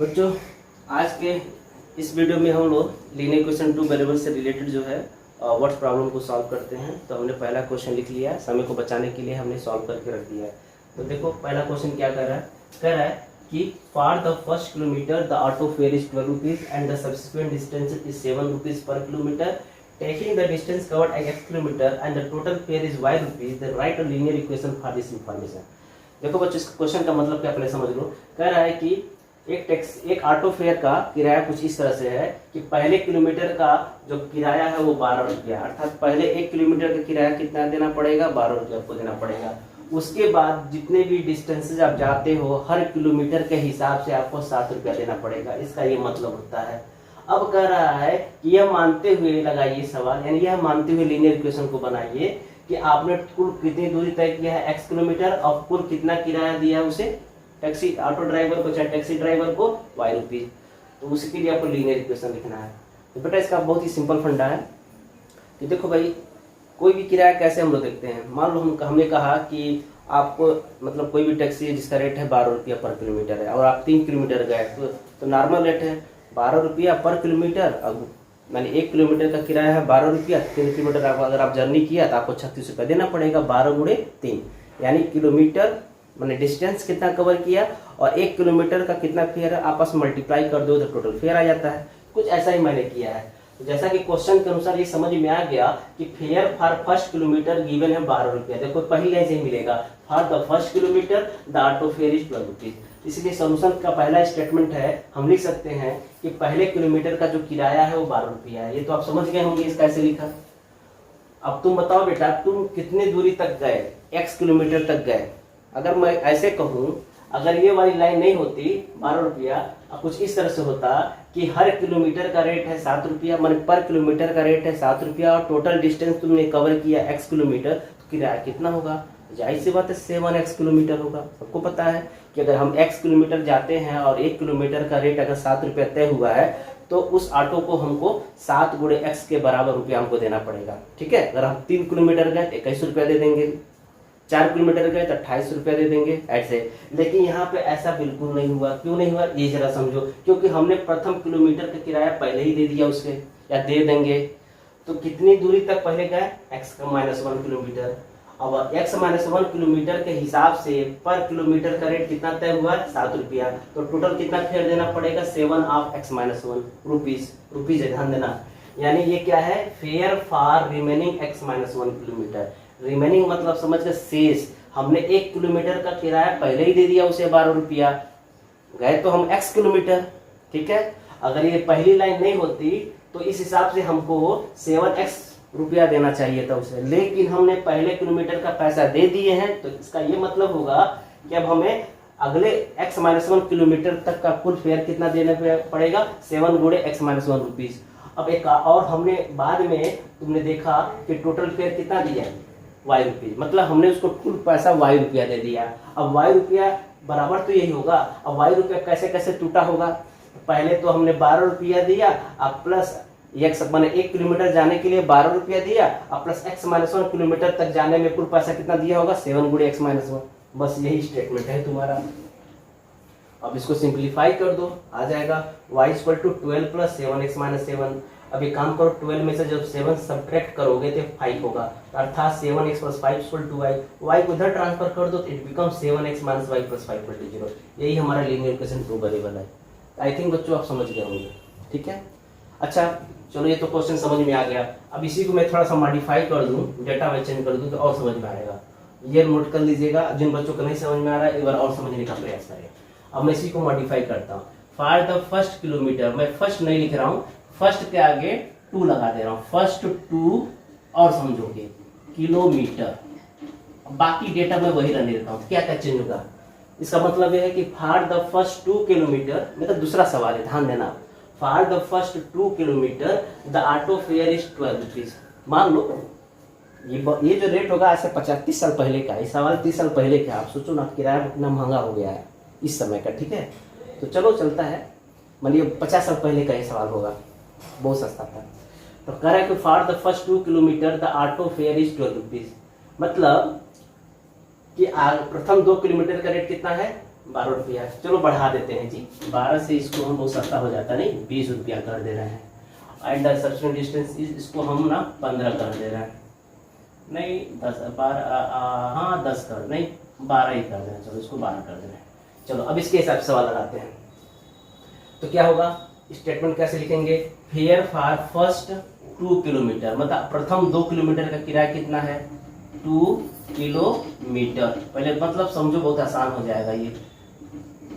बच्चों, आज के इस वीडियो में हम लोग लीनियर इक्वेशन टू वेरिएबल से रिलेटेड जो है वर्ड्स प्रॉब्लम को सॉल्व करते हैं। तो हमने पहला क्वेश्चन लिख लिया है, समय को बचाने के लिए हमने सॉल्व करके रख दिया है। तो देखो पहला क्वेश्चन क्या कर रहा है, कह रहा है कि for the first kilometre the auto fare is 12 rupees and the subsequent distance is 7 rupees per kilometre. Taking the distance covered as x kilometer and the total fare is y rupees, then write a linear equation for this information। देखो बच्चों, इस question का मतलब क्या पहले समझ लो। कह रहा है कि एक ऑटो फेयर का किराया कुछ इस तरह से है कि पहले किलोमीटर का जो किराया है वो 12 रुपया, अर्थात पहले 1 किलोमीटर का किराया कितना देना पड़ेगा, 12 रुपया आपको देना पड़ेगा। उसके बाद जितने भी डिस्टेंसेज आप जाते हो हर किलोमीटर के हिसाब से आपको 7 रुपया देना पड़ेगा। इसका ये मतलब होता है। अब कह रहा है कि यह मानते हुए लगाइए सवाल, यानी यह मानते हुए लीनियर इक्वेशन को बनाइए कि आपने कुल कितनी दूरी तय किया है x किलोमीटर और कुल कितना किराया दिया है उसे, टैक्सी ऑटो ड्राइवर को चाहे टैक्सी ड्राइवर को y रुपीज। तो उसके लिए आपको लीनियर इक्वेशन लिखना है। तो बेटा इसका बहुत ही सिंपल फंडा है कि देखो भाई, कोई भी किराया कैसे हम लोग देखते हैं। मान लो हमने कहा कि आपको मतलब कोई भी टैक्सी है जिसका रेट है 12 रुपया पर किलोमीटर है और आप 3 किलोमीटर गए तो नॉर्मल रेट है 12 रुपया पर किलोमीटर। अब मैंने 1 किलोमीटर का किराया है 12 रुपया, 3 किलोमीटर अगर आप जर्नी किया तो आपको 36 रुपया देना पड़ेगा। 12 गुणे 3 यानी किलोमीटर मैंने डिस्टेंस कितना कवर किया और 1 किलोमीटर का कितना फेयर है, आपस में मल्टीप्लाई कर दो तो टोटल फेयर आ जाता है। कुछ ऐसा ही मैंने किया है। तो जैसा कि क्वेश्चन के अनुसार ये समझ में आ गया कि fair for first kilometre given है 12 रुपया। देखो पहली लाइन से ही मिलेगा, for the first kilometre the auto fare is 12 rupees. इसलिए सॉल्यूशन का पहला स्टेटमेंट है, हम लिख सकते हैं कि पहले किलोमीटर का जो किराया है वो 12 रुपया है। ये तो आप समझ गए होंगे इस कैसे लिखा। अब तुम बताओ बेटा, तुम कितनी दूरी तक गए, x किलोमीटर तक गए। अगर मैं ऐसे कहूँ, अगर ये वाली लाइन नहीं होती 12 रुपया, कुछ इस तरह से होता कि हर किलोमीटर का रेट है 7 रुपया, मान पर किलोमीटर का रेट है 7 रुपया और टोटल डिस्टेंस तुमने कवर किया x किलोमीटर, तो किराया कितना होगा? जाहिर सी बात है 7x किलोमीटर होगा। सबको पता है कि अगर हम x किलोमीटर जाते हैं और 1 किलोमीटर का रेट अगर 7 रुपया तय हुआ है तो उस ऑटो को हमको 7 गुणे x के बराबर रुपया हमको देना पड़ेगा। ठीक है, अगर हम 3 किलोमीटर गए तो 21 रुपया दे देंगे, 4 किलोमीटर गए तो 28 रुपया दे देंगे ऐसे। लेकिन यहाँ पे ऐसा बिल्कुल नहीं हुआ। क्यों नहीं हुआ ये जरा समझो। क्योंकि हमने प्रथम किलोमीटर का किराया पहले ही दे दिया उसके, या दे देंगे। तो कितनी दूरी तक पहले गए, x का -1 किलोमीटर। अब x -1 किलोमीटर के हिसाब से पर किलोमीटर का रेट कितना तय हुआ है, 7 रुपया। तो टोटल कितना फेयर देना पड़ेगा, 7 ऑफ x -1 रुपीज है, ध्यान देना। यानी ये क्या है, fair for remaining x -1 kilometre. Remaining मतलब समझ के शेष। हमने 1 किलोमीटर का किराया पहले ही दे दिया उसे 12 रुपया, गए तो हम x किलोमीटर। ठीक है, अगर ये पहली लाइन नहीं होती तो इस हिसाब से हमको 7x रुपया देना चाहिए था उसे, लेकिन हमने पहले किलोमीटर का पैसा दे दिए हैं। तो इसका ये मतलब होगा कि अब हमें अगले x -1 किलोमीटर तक का कुल फेयर कितना देना पड़ेगा, 7 गुणे x -1 रुपीज। अब एक और हमने बाद में तुमने देखा कि टोटल फेयर कितना दिया है, y रुपीज। मतलब हमने उसको कुल पैसा y रुपया दे दिया। अब y रुपया बराबर तो यही होगा। अब y रुपया कैसे कैसे टूटा होगा, पहले तो हमने 12 रुपया दिया, अब प्लस मैंने 1 किलोमीटर जाने के लिए 12 रुपया दिया और प्लस x -1 किलोमीटर तक जाने में कुल पैसा कितना दिया होगा, 7 गुणे x -1। बस यही स्टेटमेंट है तुम्हारा। अब इसको सिंप्लीफाई कर दो, आ जाएगा y = 12 + 7x - 7। अब एक काम करो, 12 में से जब 7 सब्ट्रैक्ट करोगे तो 5 होगा, अर्थात 7x + 5 = y। y को इधर ट्रांसफर कर दो तो इट बिकम 7x - y + 5 = 0। यही हमारा लीनियर इक्वेशन 2 वेरिएबल है। आई थिंक बच्चों आप समझ गए होंगे। ठीक है, अच्छा चलो ये तो क्वेश्चन समझ में आ गया। अब इसी को मैं थोड़ा सा मॉडिफाई कर दूं, डेटा में चेंज कर दूं तो और समझ में आएगा। ये नोट कर लीजिएगा, जिन बच्चों को नहीं समझ में आ रहा है एक बार और समझने का प्रयास करें। अब मैं इसी को मॉडिफाई करता हूँ। फॉर द फर्स्ट किलोमीटर, मैं फर्स्ट नहीं लिख रहा हूँ, फर्स्ट के आगे 2 लगा दे रहा हूँ। फर्स्ट 2 और समझोगे किलोमीटर, बाकी डेटा मैं वही रहने देता हूँ। क्या क्या चेंज होगा, इसका मतलब यह है कि फॉर द फर्स्ट 2 किलोमीटर, मतलब दूसरा सवाल है, ध्यान देना। For the first 2 kilometre the auto fare is 12 rupees. मान लो ये जो रेट होगा ऐसे 30 साल पहले का, ये सवाल 30 साल पहले का। आप सोचो ना किराया कितना महंगा हो गया है इस समय का। ठीक है, तो चलो चलता है, मानिए 50 साल पहले का ये सवाल होगा, बहुत सस्ता था। तो कह रहा है कि for the first 2 kilometre the auto fare is 12 rupees. मतलब कि प्रथम 2 किलोमीटर का रेट कितना है, 12 रुपया, चलो बढ़ा देते हैं जी, 12 से इसको हम बहुत सस्ता हो जाता नहीं, 20 रुपया कर दे रहे हैं। एंड द सब्सिक्वेंट डिस्टेंस इसको हम ना 15 कर दे रहे हैं, नहीं 10 12 हाँ 10 कर, नहीं 12 ही कर दे रहे हैं, चलो इसको 12 कर दे रहे हैं। चलो अब इसके हिसाब से सवाल लगाते हैं। तो क्या होगा, स्टेटमेंट कैसे लिखेंगे, फेयर फॉर फर्स्ट 2 किलोमीटर, मतलब प्रथम 2 किलोमीटर का किराया कितना है, 2 किलोमीटर। पहले मतलब समझो, बहुत आसान हो जाएगा ये।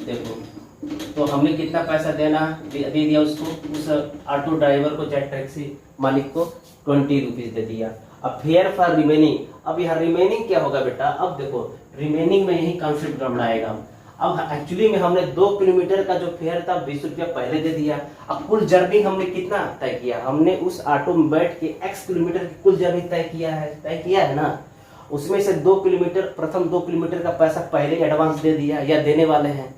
देखो तो हमने कितना पैसा देना दे दिया उसको, उस ऑटो ड्राइवर को, जेट टैक्सी मालिक को 20 रुपीज दे दिया। अब फेयर फॉर रिमेनिंग, अब यहाँ रिमेनिंग क्या होगा बेटा, अब देखो रिमेनिंग में यही कॉन्सेप्ट गड़बड़ाएगा। अब एक्चुअली में हमने 2 किलोमीटर का जो फेयर था 20 रुपया पहले दे दिया। अब कुल जर्नी हमने कितना तय किया, हमने उस ऑटो में बैठ के x किलोमीटर की कुल जर्नी तय किया है ना, उसमें से 2 किलोमीटर, प्रथम 2 किलोमीटर का पैसा पहले एडवांस दे दिया या देने वाले हैं,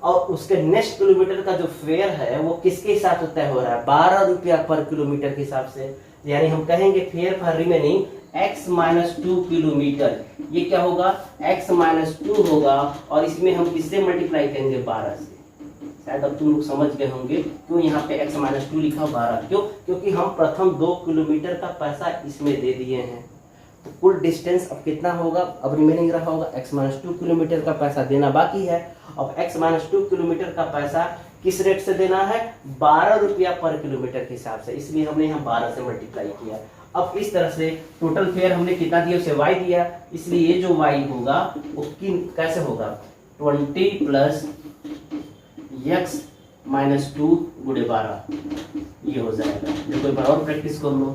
और उसके नेक्स्ट किलोमीटर का जो फेयर है वो किसके हिसाब से तय हो रहा है, 12 रुपया पर किलोमीटर के हिसाब से। यानी हम कहेंगे fair for remaining x-2 kilometre, ये क्या होगा, x-2 होगा, और इसमें हम किससे मल्टीप्लाई करेंगे, 12 से। शायद अब तुम लोग समझ गए होंगे क्यों यहाँ पे x-2 लिखा 12, क्यों, क्योंकि हम प्रथम 2 किलोमीटर का पैसा इसमें दे दिए हैं। तो कुल डिस्टेंस अब कितना होगा, अब रिमेनिंग रहा होगा x-2 किलोमीटर का पैसा देना बाकी है। अब x-2 किलोमीटर का पैसा किस रेट से देना है, 12 रुपया पर किलोमीटर के हिसाब से, इसलिए हमने यहाँ 12 से मल्टीप्लाई किया। अब इस तरह से टोटल फेयर हमने कितना दिया, उसे y दिया, इसलिए ये जो y होगा वो कैसे होगा, 20 प्लस x-2 गुणे 12, ये हो जाएगा। देखो एक बार और प्रैक्टिस कर लो,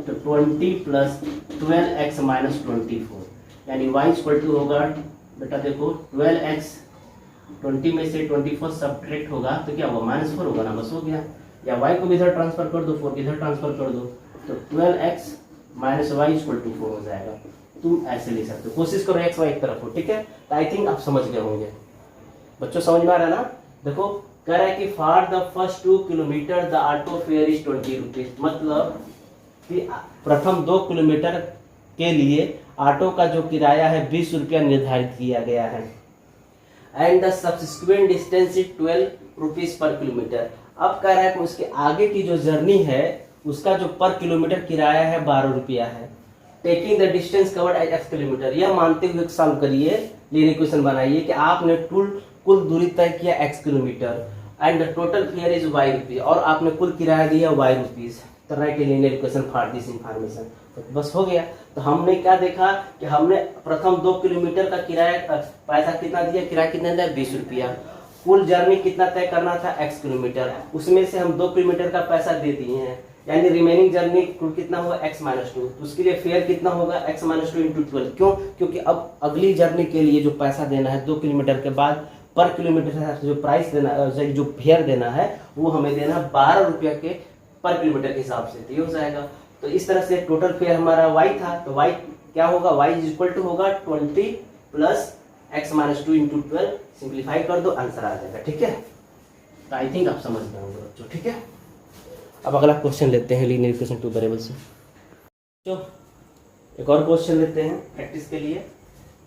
तो 20 प्लस 12x-24, यानी y इक्वल टू होगा बेटा, देखो 12x, 20 में से 24 सब्ट्रैक्ट होगा तो क्या होगा, -4 होगा ना, बस हो गया। या y को भी इधर ट्रांसफर कर दो, 4 इधर ट्रांसफर कर दो, तो 12x minus Y equal to 4 हो जाएगा। तुम ऐसे लिख सकते हो, कोशिश करो x y एक तरफ हो, ठीक है। तो आई थिंक आप समझ गए होंगे बच्चों, समझ में आ रहा है ना। देखो कह रहा है कि for the first 2 kilometre the auto fare is 20 rupees, मतलब कि प्रथम 2 किलोमीटर के लिए ऑटो का जो किराया है 20 रुपया निर्धारित किया गया है। And the subsequent distance is 12 rupees per kilometre. अब कह रहा है कि उसके आगे की जो जर्नी है उसका जो पर किलोमीटर किराया है 12 रुपया है। Taking the distance covered as x kilometre, यह मानते हुए सॉल्व करिए, लीनियर इक्वेशन बनाइए कि आपने कुल दूरी तय किया x kilometre and the total fair is y rupees, और आपने कुल किराया दिया y रुपीज। तो right linear equation for this information, तो बस हो गया। तो हमने क्या देखा कि हमने प्रथम 2 किलोमीटर का किराया पैसा कितना दिया, किराया कितना दिया 20 रुपया, कुल जर्नी कितना तय करना था x किलोमीटर, उसमें से हम 2 किलोमीटर का पैसा दे दिए हैं, यानी रिमेनिंग जर्नी कुल कितना होगा x-2, उसके लिए फेयर कितना होगा x-2 इंटू 12। क्यों, क्योंकि अब अगली जर्नी के लिए जो पैसा देना है 2 किलोमीटर के बाद पर किलोमीटर जो प्राइस देना, जो फेयर देना है वो हमें देना 12 रुपया के पर किलोमीटर के हिसाब से, तो ये हो जाएगा। तो इस तरह से टोटल फेयर हमारा y था, तो y क्या होगा, y इज इक्वल टू होगा 20 प्लस x-2 इंटू 12, सिंप्लीफाई कर दो आंसर आ जाएगा, ठीक है। तो आई थिंक आप समझ गए होंगे बच्चों, ठीक है। अब अगला क्वेश्चन लेते हैं लीनियर इक्वेशन 2 वेरिएबल से। तो एक और क्वेश्चन लेते हैं प्रैक्टिस के लिए।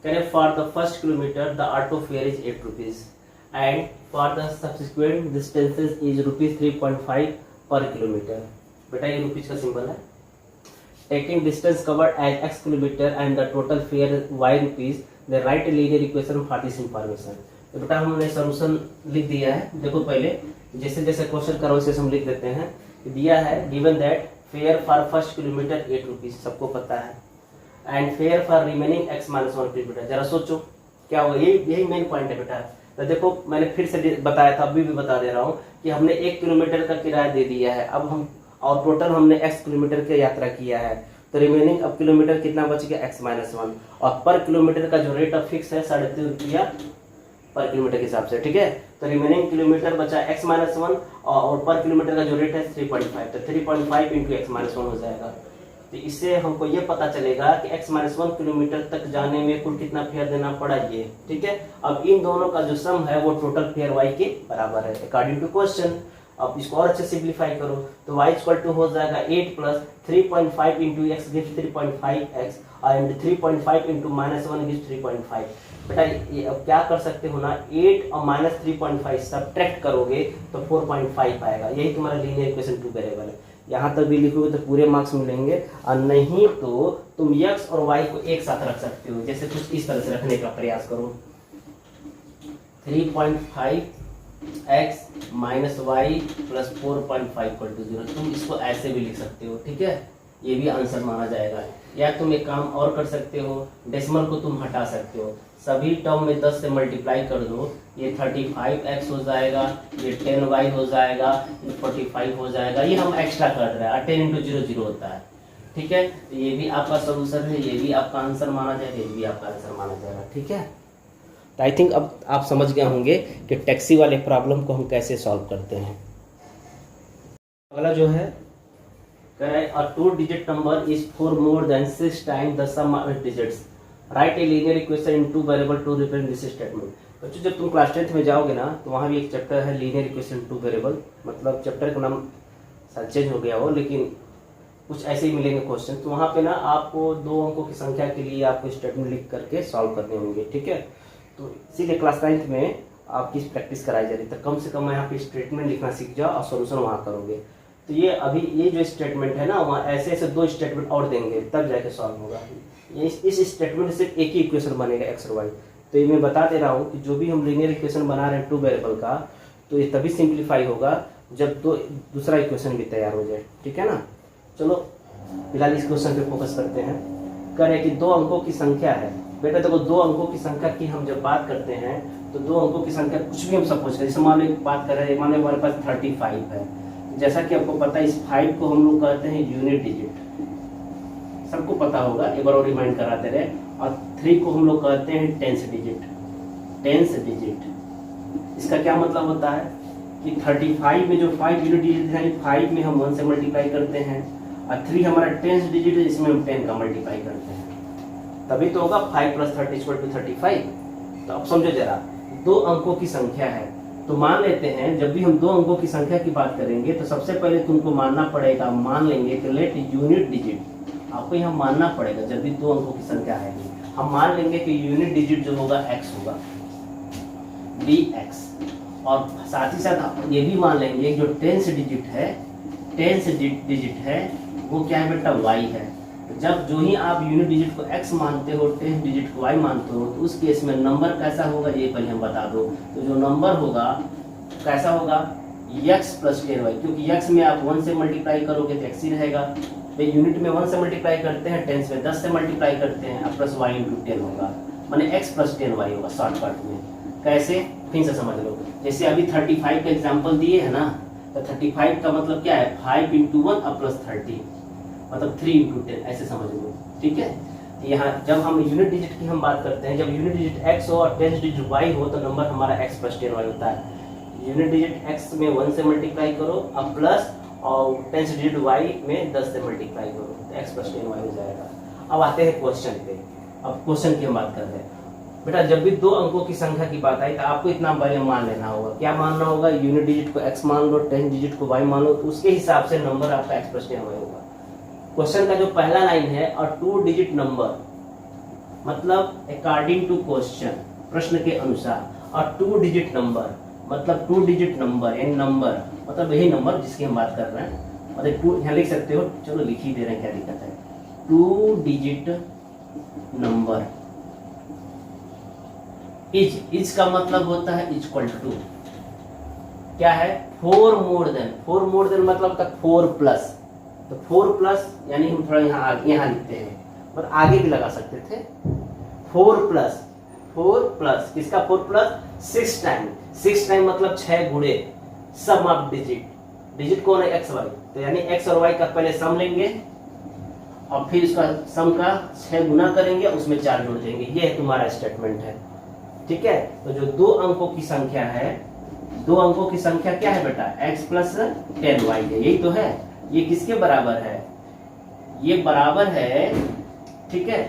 करें for the first kilometre the auto fare is 8 rupees and for the subsequent distances is rupees 3.5 per kilometre. बेटा ये रुपीज का सिंबल है। Taking distance covered as x kilometre and the total fare y rupees, the right linear equation for this information. तो बेटा हमने solution लिख दिया है। देखो पहले जैसे जैसे क्वेश्चन करो वैसे हम लिख देते हैं। दिया है given that fair for first kilometre 8 rupees, सबको पता है, and fair for remaining x-1 kilometre. जरा सोचो क्या होगा, यही मेन पॉइंट है बेटा। तो देखो मैंने फिर से बताया था, अभी भी बता दे रहा हूँ कि हमने 1 किलोमीटर का किराया दे दिया है, अब हम और टोटल हमने x किलोमीटर की यात्रा किया है, तो रिमेनिंग अब किलोमीटर कितना बच गया x-1, और पर किलोमीटर का जो रेट ऑफ फिक्स है 3.5 रुपया पर किलोमीटर के हिसाब से, ठीक है। तो रिमेनिंग किलोमीटर बचा x-1 और पर किलोमीटर का जो रेट है 3.5, तो 3.5 इंटू x-1 हो जाएगा। तो इससे हमको ये पता चलेगा कि x-1 किलोमीटर तक जाने में कुल कितना फेयर देना पड़ा ये, ठीक है। अब इन दोनों का जो सम है वो टोटल फेयर y के बराबर है अकॉर्डिंग टू क्वेश्चन। अब इसको और अच्छे सिंप्लीफाई करो तो y इक्वल टू हो जाएगा 8 plus 3.5 into x gives 3.5x and 3.5 into -1 gives 3.5। बेटा ये अब क्या कर सकते हो ना, 8 और -3.5 सब्ट्रैक्ट करोगे तो 4.5 आएगा। यही तुम्हारा लीनियर इक्वेशन 2 वेरिएबल है। यहाँ तक भी लिखोगे तो पूरे मार्क्स मिलेंगे, और नहीं तो तुम x और y को एक साथ रख सकते हो। जैसे कुछ इस तरह से रखने का प्रयास करो, 3.5x minus y plus 4.5 equal to 0। तुम इसको ऐसे भी लिख सकते हो, ठीक है, ये भी आंसर माना जाएगा। या तुम एक काम और कर सकते हो, डेसिमल को तुम हटा सकते हो, सभी टर्म में 10 से मल्टीप्लाई कर दो, ये 35x हो जाएगा, ये 10y हो जाएगा, ये 45 हो जाएगा। ये हम एक्स्ट्रा कर रहे हैं, 10 इंटू 0 0 होता है, ठीक है। तो ये भी आपका सोल्यूशन है, ये भी आपका आंसर माना जाएगा, ये भी आपका आंसर माना जाएगा, ठीक है। तो आई थिंक अब आप समझ गए होंगे कि टैक्सी वाले प्रॉब्लम को हम कैसे सॉल्व करते हैं। अगला जो है कह रहा है a 2 digit number is 4 more than 6 time the sum of digits, write a linear equation in 2 variable to represent this statement. बच्चों जब तुम क्लास 10th में जाओगे ना तो वहाँ भी एक चैप्टर है लीनियर इक्वेशन 2 वेरिएबल, मतलब चैप्टर का नाम शायद चेंज हो गया हो, लेकिन कुछ ऐसे ही मिलेंगे क्वेश्चन। तो वहाँ पे ना आपको 2 अंकों की संख्या के लिए आपको स्टेटमेंट लिख करके सॉल्व करने होंगे, ठीक है। तो इसीलिए क्लास 9th में आपकी प्रैक्टिस कराई जा रही है। तो कम से कम यहाँ पे स्टेटमेंट लिखना सीख जाओ और सोल्यूशन वहाँ करोगे। तो ये अभी ये जो स्टेटमेंट है ना, वहाँ ऐसे ऐसे 2 स्टेटमेंट और देंगे तब जाके सॉल्व होगा। ये इस स्टेटमेंट से एक ही इक्वेशन बनेगा एक्स और वाई। तो ये मैं बता दे रहा हूँ कि जो भी हम लीनियर इक्वेशन बना रहे हैं 2 वेरिएबल का, तो ये तभी सिंप्लीफाई होगा जब दूसरा इक्वेशन भी तैयार हो जाए, ठीक है ना। चलो फिलहाल इस क्वेश्चन पे फोकस करते हैं। कह रहे हैं कि 2 अंकों की संख्या है। बेटा देखो 2 अंकों की संख्या की हम जब बात करते हैं तो 2 अंकों की संख्या कुछ भी हम सपोज करें, जैसे मान लो बात कर रहे हैं, मान लो हमारे पास 35 है। जैसा कि आपको पता है इस 5 को हम लोग कहते हैं यूनिट डिजिट, सबको पता होगा, एक बार और रिमाइंड कराते रहे। और 3 को हम लोग कहते हैं टेंस डिजिट, टेंस डिजिट। इसका क्या मतलब होता है कि 35 में जो 5 यूनिट डिजिट है, 5 में हम 1 से मल्टीप्लाई करते हैं, और 3 हमारा टेंस डिजिट है, इसमें हम 10 का मल्टीप्लाई करते हैं, तभी तो होगा 5 + 30 = 35। तो अब समझो जरा, 2 अंकों की संख्या है। तो मान लेते हैं जब भी हम 2 अंकों की संख्या की बात करेंगे तो सबसे पहले तुमको मानना पड़ेगा, मान लेंगे कि लेट यूनिट डिजिट, आपको यहाँ मानना पड़ेगा जब भी 2 अंकों की संख्या है, हम मान लेंगे कि यूनिट डिजिट जो होगा x होगा, dx। और साथ ही साथ ये भी मान लेंगे जो टेंस डिजिट है, टेंस डिजिट है वो क्या है बेटा, y है। जब जो ही आप यूनिट डिजिट को x मानते हो, टेंस डिजिट को y मानते हो, तो उस केस में नंबर कैसा होगा ये पहले हम बता दो। तो जो नंबर होगा कैसा होगा, x + 10y, क्योंकि x में आप 1 से मल्टीप्लाई करोगे तो x ही रहेगा। तो यूनिट में 1 से मल्टीप्लाई करते हैं, टेंस में 10 से मल्टीप्लाई करते हैं, अब प्लस y × 10 होगा, माने x + 10y होगा शॉर्टकट में। कैसे, फिर से समझ लो। जैसे अभी 35 का एग्जाम्पल दिए है ना, तो 35 का मतलब क्या है, 5 × 1 और प्लस 30, मतलब 3 × 10, ऐसे समझ लो, ठीक है। यहाँ जब हम यूनिट डिजिट की हम बात करते हैं, जब यूनिट डिजिट x हो और टेंस डिजिट y हो, तो नंबर हमारा x + 10y होता है। यूनिट डिजिट x में 1 से मल्टीप्लाई करो, अब प्लस, और टेंस डिजिट y में 10 से मल्टीप्लाई करो, तो x + 10y हो जाएगा। अब आते हैं क्वेश्चन पे। अब क्वेश्चन की हम बात कर रहे हैं। बेटा जब भी 2 अंकों की संख्या की बात आई तो आपको इतना पहले मान लेना होगा, क्या मानना होगा, यूनिट डिजिट को x मान लो, टेंस डिजिट को y मान लो, तो उसके हिसाब से नंबर आपका x + 10y होगा। क्वेश्चन का जो पहला लाइन है, और 2 डिजिट नंबर, मतलब अकॉर्डिंग टू क्वेश्चन, प्रश्न के अनुसार, और 2 डिजिट नंबर मतलब 2 डिजिट नंबर यानी नंबर, मतलब यही नंबर जिसकी हम बात कर रहे हैं, मतलब 2 यहाँ लिख सकते हो, चलो लिख ही दे रहे हैं, क्या दिक्कत है। 2 डिजिट नंबर इज का मतलब होता है इक्वल टू, क्या है, 4 मोर देन मतलब का 4+, तो 4+ यानी हम थोड़ा यहाँ लिखते हैं, और आगे भी लगा सकते थे, 4+ किसका 4+, 6 टाइम, 6 टाइम मतलब 6 गुणे सम ऑफ डिजिट कौन है, x y, तो यानी x और y का पहले सम लेंगे और फिर इसका सम का 6 गुना करेंगे, उसमें 4 जोड़ देंगे। ये है तुम्हारा स्टेटमेंट है, ठीक है। तो जो 2 अंकों की संख्या है, 2 अंकों की संख्या क्या है बेटा, x + 10y है, यही तो है। ये किसके बराबर है, ये बराबर है, ठीक है,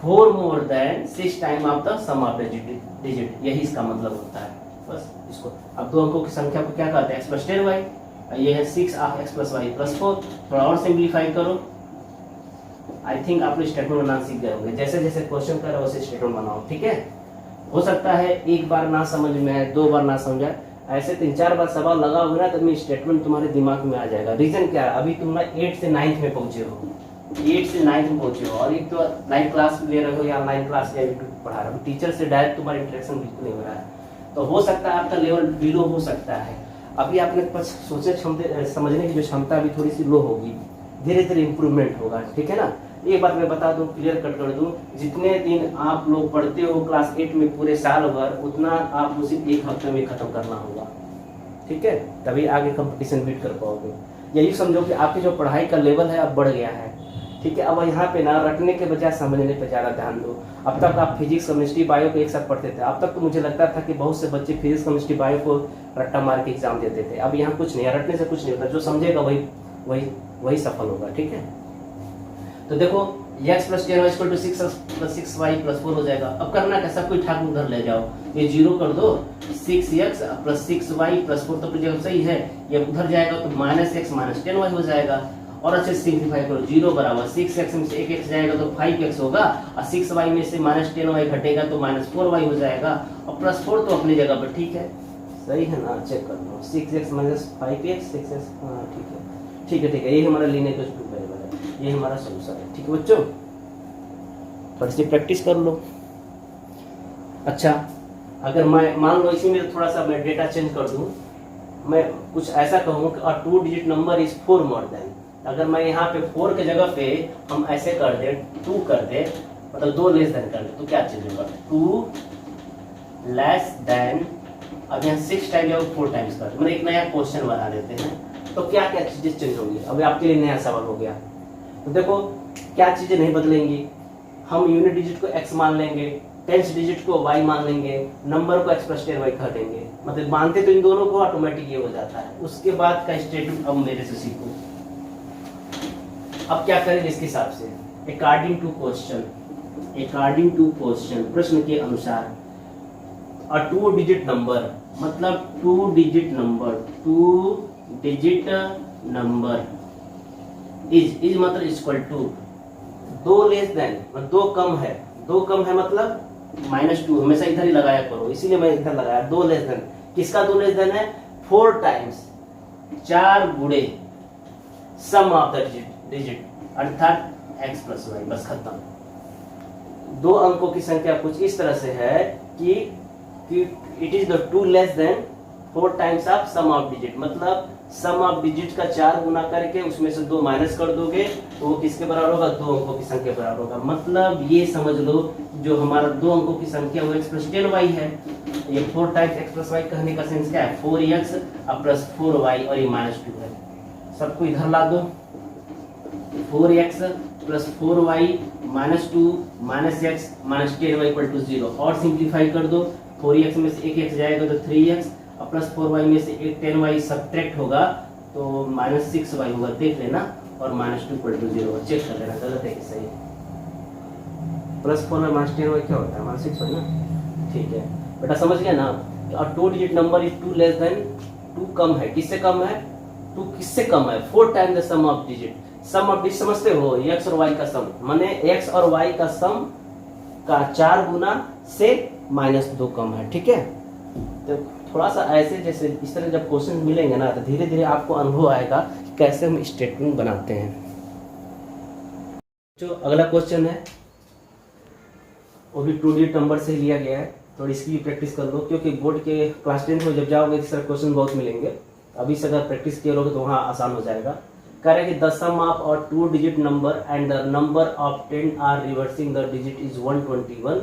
4 more than 6 time of the sum of digit, यही इसका मतलब होता है। बस इसको अब दो अंकों की संख्या को क्या कहते हैं, x प्लस 10y, ये है 6 x प्लस वाई प्लस 4। थोड़ा और सिंप्लीफाई करो। आई थिंक आप लोग स्टेटमेंट बनाना सीख गए होंगे, जैसे जैसे क्वेश्चन कर रहे हो वैसे स्टेटमेंट बनाओ, ठीक है। हो सकता है एक बार ना समझ में आए, 2 बार ना समझ आए, ऐसे 3-4 बार सवाल लगा होगा ना, तब स्टेटमेंट तुम्हारे दिमाग में आ जाएगा। रीजन क्या है, अभी तुम ना 8 से 9th में पहुंचे हो, 8 से 9th में पहुंचे हो, और एक तो 9th क्लास ले रहे हो या 9th क्लास या यूट्यूब पढ़ा रहे हो, टीचर से डायरेक्ट तुम्हारा इंटरेक्शन बिल्कुल नहीं हो रहा है, तो हो सकता है आपका लेवल बिलो हो सकता है। अभी आपने कुछ सोचे समझने की जो क्षमता अभी थोड़ी सी लो होगी, धीरे धीरे इंप्रूवमेंट होगा, ठीक है ना। एक बात मैं बता दूं, क्लियर कट कर दूं, जितने दिन आप लोग पढ़ते हो क्लास 8 में पूरे साल भर, उतना आपको सिर्फ 1 हफ्ते में खत्म करना होगा, ठीक है, तभी आगे कंपटीशन बीट कर पाओगे। यही समझो कि आपकी जो पढ़ाई का लेवल है अब बढ़ गया है, ठीक है। अब यहाँ पे ना रटने के बजाय समझने पे ज़्यादा ध्यान दो। अब तक आप फिजिक्स केमिस्ट्री बायो को एक साथ पढ़ते थे, अब तक तो मुझे लगता था कि बहुत से बच्चे फिजिक्स केमिस्ट्री बायो को रट्टा मार के एग्जाम देते थे। अब यहाँ कुछ नहीं है, रटने से कुछ नहीं होता, जो समझेगा वही सफल होगा, ठीक है। तो देखो x plus 10y equal to 6 plus 6y plus 4 हो जाएगा। अब करना कैसा, कोई ठाक उधर ले जाओ, ये 0 कर दो, 6x प्लस 6y प्लस 4 तो अपनी जगह सही है, ये उधर जाएगा तो -x माइनस 10y हो जाएगा। और अच्छे से सिंप्लीफाई करो, 0 बराबर 6x में से 1x जाएगा तो 5x होगा, और 6y में से -10y घटेगा तो -4y हो जाएगा, और प्लस 4 तो अपनी जगह पर ठीक है, सही है ना, चेक कर लो। 6x माइनस 5x 6x, हाँ ठीक है, ये हमारा लीनियर इक्वेशन वेरिएबल है, ये हमारा सॉल्यूशन है, ठीक है बच्चों। पर इसे प्रैक्टिस कर लो। अच्छा, अगर मैं मान लो इसी में थोड़ा सा मैं डेटा चेंज कर दूं, मैं कुछ ऐसा कहूँ कि 2 digit number is 4 more then, अगर मैं यहाँ पे 4 के जगह पे हम ऐसे कर दे 2 कर दे, मतलब 2 लेस देन कर दे, तो क्या चेंज होगा, 2 लेस देन। अब यहाँ 6 टाइम या 4 टाइम्स कर, मतलब एक नया क्वेश्चन बना देते हैं, तो क्या क्या चीजें चेंज होंगी। अभी आपके लिए नया सवाल हो गया, तो देखो क्या चीजें नहीं बदलेंगी। हम यूनिट डिजिट को x मान लेंगे, टेंस डिजिट को y मान लेंगे, नंबर को x प्लस 10y कर देंगे, मतलब मानते तो इन दोनों को ऑटोमेटिक ये हो जाता है। उसके बाद का स्टेटमेंट अब मेरे से सीखो। अब क्या करेंगे इसके हिसाब से, अकॉर्डिंग टू क्वेश्चन, प्रश्न के अनुसार, 2 डिजिट नंबर मतलब 2 डिजिट नंबर इज मतलब इक्वल टू 2 लेस देन, 2 कम है, 2 कम है मतलब -2, हमेशा इधर ही लगाया करो, इसीलिए मैं इधर लगाया। 2 लेस देन, किसका 2 लेस देन है, 4 टाइम्स, 4 गुणे सम ऑफ द डिजिट, अर्थात x प्लस वाई, बस खत्म। 2 अंकों की संख्या कुछ इस तरह से है कि it is the 2 less than 4 times of sum of digit, मतलब सम ऑफ डिजिट का 4 गुना करके उसमें से 2 माइनस कर दोगे तो वो किसके बराबर होगा, 2 अंकों की संख्या बराबर होगा। मतलब ये समझ लो जो हमारा 2 अंकों की संख्या वो x प्लस 10y है, ये 4 टाइम्स x प्लस वाई कहने का सेंस क्या है, 4x प्लस 4y, और ये -2 है। सबको इधर ला दो, 4x plus 4y -2 -x -10y equal to 0, और सिंप्लीफाई कर दो, 4x में से 1x जाएगा तो 3x, और प्लस 4y में से एक 10y सब्ट्रैक्ट होगा तो -6y होगा, देख लेना, और -2 इक्वल टू 0, चेक कर लेना गलत है कि सही है। प्लस 4y -10y क्या होता है, -6y ना, ठीक है बेटा, समझ गया ना। और 2 digit number is 2 less than, 2 कम है, किससे कम है, 2 किससे कम है, 4 time the sum of digit. Sum of digit समझते हो, x और y का सम, माने x और y का सम का 4 गुना से -2 कम है, ठीक है। तो थोड़ा सा ऐसे जैसे इस तरह जब क्वेश्चन मिलेंगे ना, तो धीरे धीरे आपको अनुभव आएगा कि कैसे हम स्टेटमेंट बनाते हैं। जो अगला क्वेश्चन है वो भी 2 डिजिट नंबर से लिया गया है, तो इसकी भी प्रैक्टिस कर लो, क्योंकि बोर्ड के क्लास 10 में जब जाओगे इस तरह क्वेश्चन बहुत मिलेंगे, अभी से अगर प्रैक्टिस किए लोगे तो वहाँ आसान हो जाएगा। कह रहे हैं कि द सम ऑफ और 2 digit number and the number of 10 are reversing the digit is 121,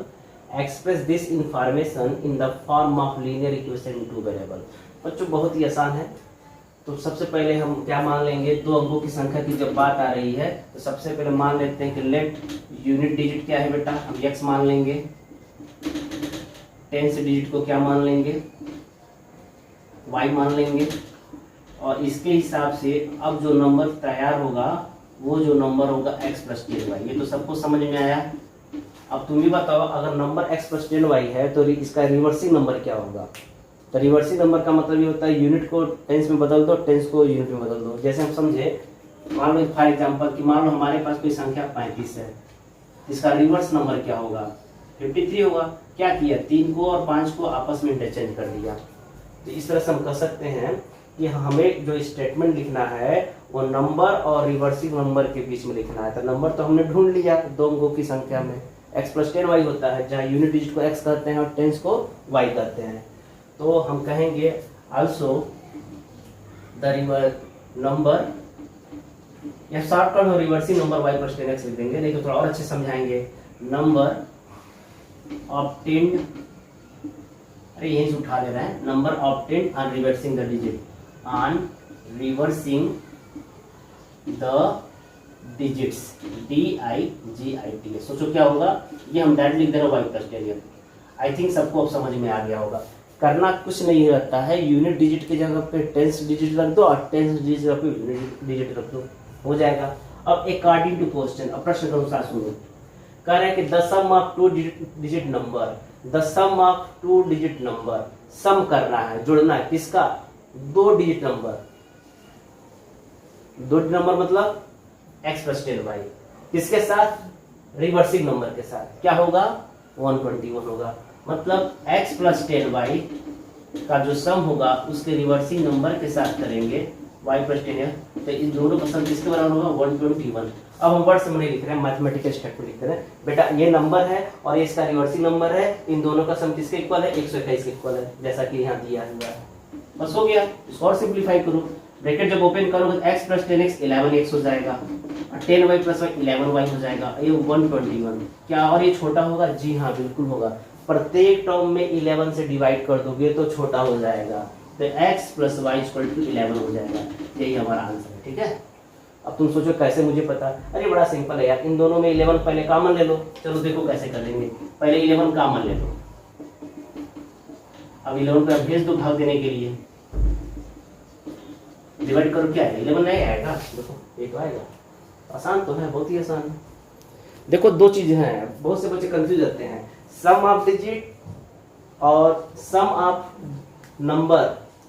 express this information in the form of linear equation in 2 variable. बच्चों बहुत ही आसान है। तो सबसे पहले हम क्या मान लेंगे, 2 अंकों की संख्या की जब बात आ रही है तो सबसे पहले मान लेते हैं कि लेट यूनिट डिजिट क्या है बेटा, हम x मान लेंगे, टेंस डिजिट को क्या मान लेंगे, y मान लेंगे, और इसके हिसाब से अब जो नंबर तैयार होगा वो जो नंबर होगा x प्लस 10y। ये तो सबको समझ में आया। अब तुम भी बताओ, अगर नंबर x प्लस 10y है तो इसका रिवर्सिंग नंबर क्या होगा, तो रिवर्सिंग नंबर का मतलब ये होता है यूनिट को टेंस में बदल दो, टेंस को यूनिट में बदल दो। जैसे हम समझे, मान लो फॉर एग्जांपल कि मान लो हमारे पास कोई संख्या 35 है, इसका रिवर्स नंबर क्या होगा, 53 होगा। क्या किया, 3 को और 5 को आपस में इंटरचेंज कर दिया। तो इस तरह से हम कह सकते हैं कि हमें जो स्टेटमेंट लिखना है वो नंबर और रिवर्सिंग नंबर के बीच में लिखना है। तो नंबर तो हमने ढूंढ लिया, दो अंकों की संख्या में x प्लस 10y होता है, जहाँ यूनिट डिजिट को x कहते हैं और टेंस को y कहते हैं। तो हम कहेंगे आल्सो द नंबर, या short term reversing number y plus 10x लिख देंगे, नहीं तो थोड़ा और अच्छे समझाएंगे। नंबर ऑब्टेन्ड, अरे यहीं से उठा ले रहे हैं, number obtained on reversing the digit, on reversing the digits, DIGIT। सोचो क्या होगा, ये हम डायरेक्ट लिख दे रहे हैं y प्लस 10। आई थिंक सबको अब समझ में आ गया होगा। करना कुछ नहीं रहता है, यूनिट डिजिट की जगह पे टेंस डिजिट रख दो और टेंस डिजिट जगह पे यूनिट डिजिट रख दो, हो जाएगा। अब अकॉर्डिंग टू क्वेश्चन, अब प्रश्न के अनुसार सुनो, कह रहे हैं कि the sum of 2 digit number, the sum of 2 digit number, sum करना है, जोड़ना है, किसका, 2 डिजिट नंबर। 2 डिजिट नंबर मतलब x प्लस 10y, किसके साथ, रिवर्सिंग नंबर के साथ, क्या होगा, 121 होगा। मतलब x प्लस 10y का जो सम होगा उसके रिवर्सिंग नंबर के साथ करेंगे y प्लस 10x, तो इन दोनों का सम किसके बराबर होगा, 121। अब हम वर्ड से नहीं लिख रहे हैं, मैथमेटिकल स्टेटमेंट लिख रहे हैं। बेटा ये नंबर है और ये इसका रिवर्सिंग नंबर है, इन दोनों का सम किसके इक्वल है, 121 के इक्वल है, जैसा कि यहाँ दिया हुआ है। बस हो गया, इसको और सिंप्लीफाई करो, ब्रैकेट जब ओपन करोगे तो x प्लस 10x 11x हो जाएगा, 10y प्लस 11y हो जाएगा, ये 121। क्या और ये छोटा होगा, जी हाँ बिल्कुल होगा। प्रत्येक टर्म में 11 से डिवाइड कर दोगे तो छोटा हो जाएगा, तो x plus y equal to 11 हो जाएगा। यही हमारा आंसर है, ठीक है। अब तुम सोचो कैसे मुझे पता, अरे बड़ा सिंपल है यार, इन दोनों में 11 पहले कॉमन ले लो। चलो देखो कैसे कर लेंगे, पहले 11 कॉमन ले लो, अब 11 को भेज दो भाग देने के लिए, डिवाइड करो, क्या है 11 नहीं आएगा, देखो एक आएगा, आसान तो है, बहुत ही आसान है। देखो दो चीजें हैं, बहुत से बच्चे कंफ्यूज होते हैं, सम ऑफ डिजिट और सम ऑफ नंबर,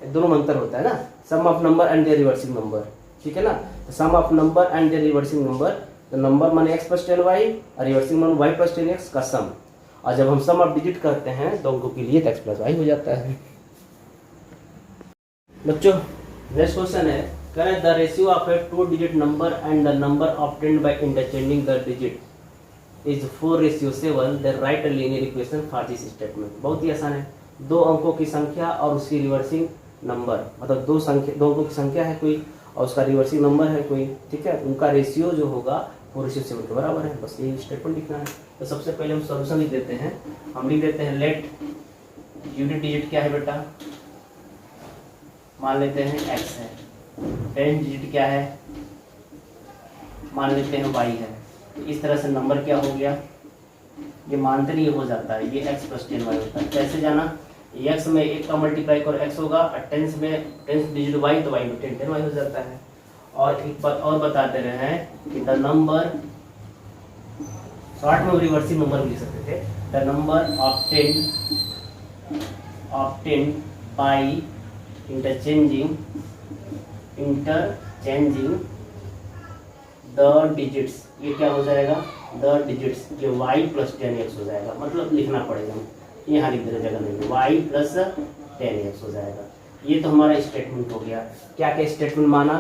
दोनों में अंतर होता है ना, sum of number and their reversing number, ठीक है ना। तो sum of number and their reversing number, तो नंबर माने x प्लस 10y और रिवर्सिंग माने y प्लस 10x का सम, और जब हम सम ऑफ डिजिट करते हैं दो अंकों के लिए तो x प्लस y हो जाता है। बच्चों नेक्स्ट क्वेश्चन है, कह रहे the ratio of a 2 digit number and the number obtained by interchanging the digit is 4:7, then write a linear equation for this statement. बहुत ही आसान है, दो अंकों की संख्या और उसकी रिवर्सिंग नंबर, मतलब दो अंकों की संख्या है कोई और उसका रिवर्सिंग नंबर है कोई, ठीक है, उनका रेशियो जो होगा 4:7 के बराबर है। बस ये स्टेटमेंट लिखना है। तो सबसे पहले हम सॉल्यूशन लिख देते हैं, हम लिख देते हैं लेट यूनिट डिजिट क्या है बेटा, मान लेते हैं x है, टेंस डिजिट क्या है, मान लेते हैं y है। तो इस तरह से नंबर क्या हो गया, ये मानते नहीं हो जाता है, ये x प्लस 10y होता है। कैसे जाना, x में 1 का मल्टीप्लाई करो x होगा, और टेंस में टेंस डिजिट y तो y में 10y हो जाता है। और एक बात और बताते रहे हैं कि द नंबर, शॉर्ट में रिवर्सिंग नंबर लिख सकते थे, the number obtained by interchanging the digits, ये क्या हो जाएगा, द डिजिट्स, ये y प्लस 10x हो जाएगा। मतलब लिखना पड़ेगा, यहाँ लिख देने जगह नहीं, y प्लस 10x हो जाएगा। ये तो हमारा स्टेटमेंट हो गया। क्या क्या स्टेटमेंट माना,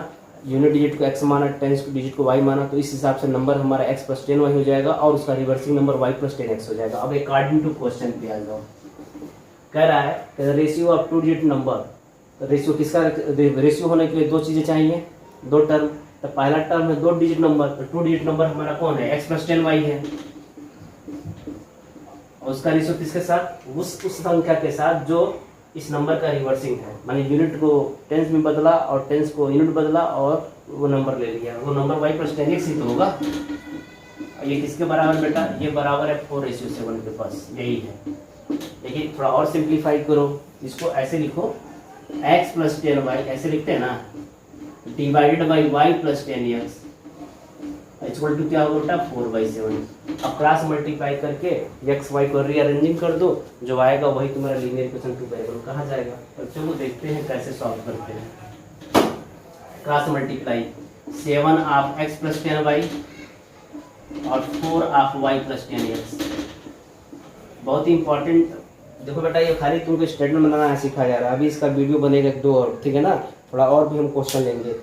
यूनिट डिजिट को x माना, टेंस डिजिट को y माना, तो इस हिसाब से नंबर हमारा x प्लस 10y हो जाएगा और उसका reversing number y plus 10x हो जाएगा। अब अकॉर्डिंग टू क्वेश्चन पे आ जाओ, कह रहा है ratio of 2 digit number, ratio किसका, रेशियो होने के लिए दो चीजें चाहिए, दो टर्म। तो पहला टर्म है 2 डिजिट नंबर, तो 2 डिजिट नंबर हमारा कौन है, x प्लस 10y है, और उसका रेशियो किसके साथ, उस संख्या के साथ जो इस नंबर का रिवर्सिंग है, माने यूनिट को टेंस में बदला और टेंस को यूनिट बदला और वो नंबर ले लिया, वो नंबर y प्लस 10x ही तो होगा। ये किसके बराबर बेटा, ये बराबर है 4:7 के पास, यही है। देखिए थोड़ा और सिंप्लीफाई करो, इसको ऐसे लिखो, x प्लस 10y ऐसे लिखते हैं ना, divided by y plus 10x, equal to क्या होगा 4/7। अब क्रॉस मल्टीप्लाई करके एक्स वाई को रीअरेंजिंग कर दो, जो आएगा वही तुम्हारा लीनियर इक्वेशन टू वेरिएबल कहा जाएगा। तो चलो देखते हैं कैसे सॉल्व करते हैं। Cross multiply 7 of x plus 10y और 4 ऑफ y प्लस 10x। बहुत ही इंपॉर्टेंट। देखो बेटा, ये खाली तुमको स्टेटमेंट बनाना सिखाया जा रहा है। अभी इसका वीडियो बनेगा 2 और, ठीक है ना। थोड़ा और भी हम क्वेश्चन लेंगे।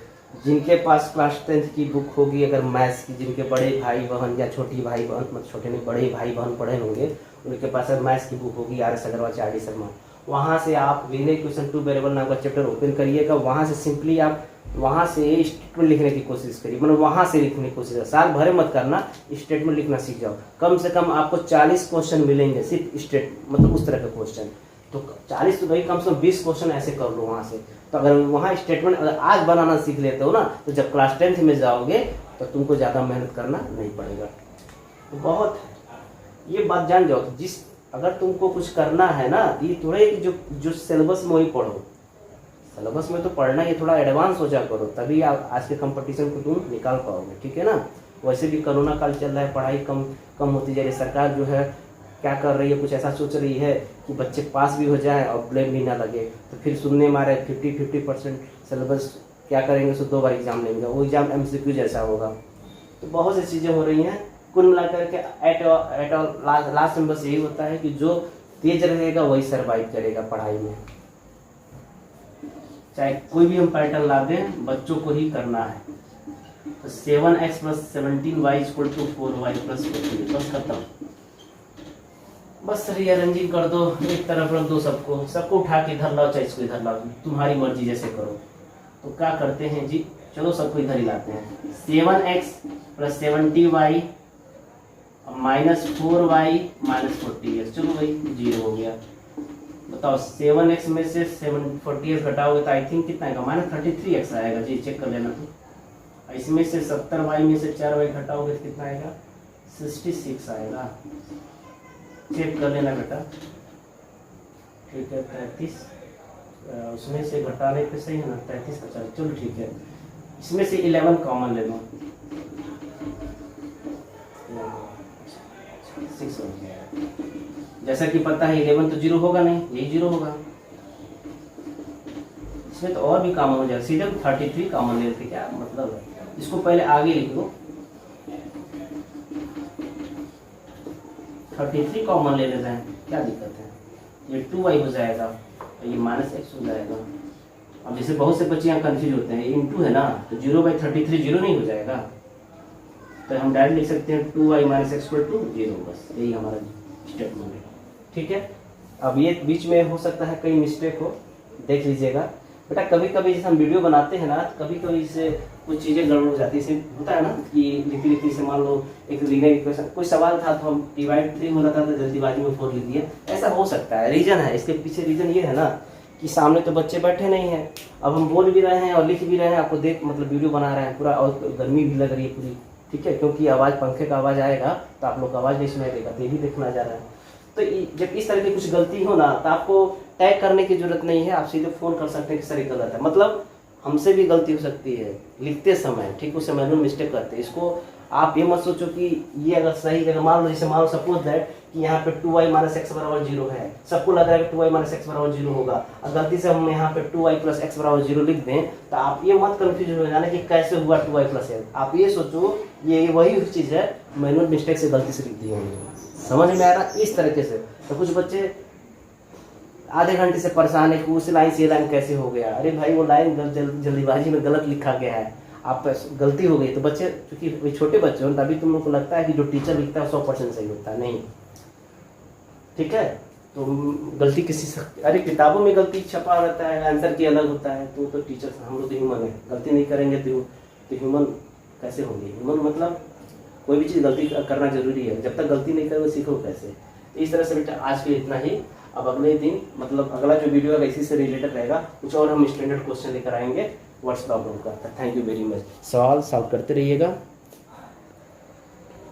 जिनके पास क्लास 10th की बुक होगी अगर मैथ्स की, जिनके बड़े भाई बहन या छोटी भाई बहन, मतलब छोटे नहीं बड़े भाई बहन पढ़े होंगे, उनके पास अगर मैथ्स की बुक होगी RS अग्रवाल RD शर्मा, वहाँ से आप लीनियर इक्वेशन टू वेरिएबल नाम का चैप्टर ओपन करिएगा। वहाँ से सिंपली आप वहाँ से स्टेटमेंट लिखने की कोशिश करिए, मतलब वहाँ से लिखने की कोशिश करिए। साल भरे मत करना, स्टेटमेंट लिखना सीख जाओ। कम से कम आपको 40 क्वेश्चन मिलेंगे सिर्फ मतलब उस तरह के क्वेश्चन। तो 40 तो भाई कम से कम 20 क्वेश्चन ऐसे कर लो वहाँ से। तो अगर वहाँ स्टेटमेंट अगर आज बनाना सीख लेते हो ना, तो जब क्लास 10th में जाओगे तो तुमको ज़्यादा मेहनत करना नहीं पड़ेगा। तो बहुत ये बात जान जाओ, जिस अगर तुमको कुछ करना है ना, ये थोड़े जो सिलेबस में वही पढ़ो। सिलेबस में तो पढ़ना ये थोड़ा एडवांस हो जा करो, तभी आप आज के कंपटीशन को तुम निकाल पाओगे, ठीक है ना। वैसे भी कोरोना काल चल रहा है, पढ़ाई कम होती जा रही है। सरकार जो है क्या कर रही है, कुछ ऐसा सोच रही है कि बच्चे पास भी हो जाए और ब्लेम भी ना लगे। तो फिर सुनने मारे 50% सिलेबस क्या करेंगे, उसको 2 बार एग्जाम लेंगे, वो एग्जाम MCQ जैसा होगा। तो बहुत सी चीज़ें हो रही हैं। कुल मिलाकर के एट ऑल लास्ट में बस यही होता है कि जो तेज रहेगा वही सर्वाइव करेगा पढ़ाई में। चाहे कोई भी हम पैटर्न ला दें, बच्चों को ही करना है। तो 7x plus 17y equal to 4y plus 14, बस खत्म। बस रीअरेंजिंग कर दो, एक तरफ रख दो, सबको उठा के इधर लाओ, चाहे इसको इधर लाओ, तुम्हारी मर्जी जैसे करो। तो क्या करते हैं जी, चलो सबको इधर ही लाते हैं। 7x plus 70y minus 4y minus 40x, चलो भाई 0 हो गया। बताओ 7x में से 40x घटाओगे तो आई थिंक कितना आएगा, -33x आएगा जी, चेक कर लेना। तो इसमें से 70y में से 4y घटाओगे तो कितना आएगा, 66 आएगा। चेक कर लेना बेटा, ठीक है। 33 उसमें से घटाने पे सही है ना, 33 का 40, चलो ठीक है। इसमें से 11 कॉमन ले लो, 6 हो गया। जैसा कि पता है 11 तो 0 होगा नहीं, यही 0 होगा। इसमें तो और भी कॉमन हो जाएगा, सीधे 33 कॉमन ले लेते, क्या मतलब है। इसको पहले आगे लिख दो, 33 कॉमन ले लेते हैं, क्या दिक्कत है। ये 2y हो जाएगा और ये -x हो जाएगा। अब जैसे बहुत से बच्चे यहाँ कंफ्यूज होते हैं, इनटू है ना, तो 0/33 0 नहीं हो जाएगा। तो हम डायरेक्ट लिख सकते हैं 2y - x = 0, बस यही हमारा स्टेटमेंट है, ठीक है। अब ये बीच में हो सकता है कहीं मिस्टेक हो, देख लीजिएगा बेटा। कभी कभी जैसे हम वीडियो बनाते हैं ना, कभी कभी इससे कुछ चीज़ें गड़बड़ हो जाती है। इसे होता है ना कि लिखती से मान लो एक लीनियर इक्वेशन कोई सवाल था तो हम /3 हो रहा था तो जल्दीबाजी में 4 लिख दिए, ऐसा हो सकता है। रीजन है इसके पीछे, रीजन ये है ना कि सामने तो बच्चे बैठे नहीं हैं। अब हम बोल भी रहे हैं और लिख भी रहे हैं, आपको देख मतलब वीडियो बना रहे हैं पूरा, और गर्मी भी लग रही है पूरी, ठीक है। क्योंकि आवाज़ पंखे का आवाज़ आएगा तो आप लोग का आवाज़ नहीं सुनाई देगा, तो ये भी देखना जा रहा है। तो जब इस तरह की कुछ गलती हो ना, तो आपको टैग करने की जरूरत नहीं है, आप सीधे फ़ोन कर सकते हैं कि सर ये गलत है। मतलब हमसे भी गलती हो सकती है लिखते समय, ठीक, उससे मैनुअल मिस्टेक करते हैं। इसको आप ये मत सोचो कि ये अगर सही जगह, मान लो जैसे मान लो सपोज दैट कि यहाँ पे 2y - x = 0 है, सबको लग रहा है कि 2y - x = 0 होगा, और गलती से हम यहाँ पे 2y + x = 0 लिख दें, तो आप ये मत कंफ्यूज हो जाना कि कैसे हुआ 2y + x। आप ये सोचो ये वही चीज़ है, मैनुअल मिस्टेक से गलती से लिख दी होंगी। समझ में आ रहा, इस तरीके से। तो कुछ बच्चे आधे घंटे से परेशान है कि उस लाइन से ये लाइन कैसे हो गया। अरे भाई वो लाइन जल्दीबाजी में गलत लिखा गया है, आप गलती हो गई। तो बच्चे क्योंकि छोटे बच्चे हो तभी तुम लोग को लगता है कि जो टीचर लिखता है 100% सही होता है, नहीं, ठीक है। तो गलती किसी से, अरे किताबों में गलती छपा रहता है, आंसर की अलग होता है। तो टीचर हम लोग तो ह्यूमन है, गलती नहीं करेंगे तो ह्यूमन कैसे होंगे। ह्यूमन मतलब कोई भी चीज़ गलती करना जरूरी है, जब तक गलती नहीं करोगे सीखो कैसे। इस तरह से बेटा आज के इतना ही। अब अगले दिन मतलब अगला जो वीडियो है इसी से रिलेटेड रहेगा, कुछ और हम स्टैंडर्ड क्वेश्चन लेकर आएंगे वर्ड्स प्रॉब्लम का। Thank you very much. सवाल सॉल्व करते रहिएगा।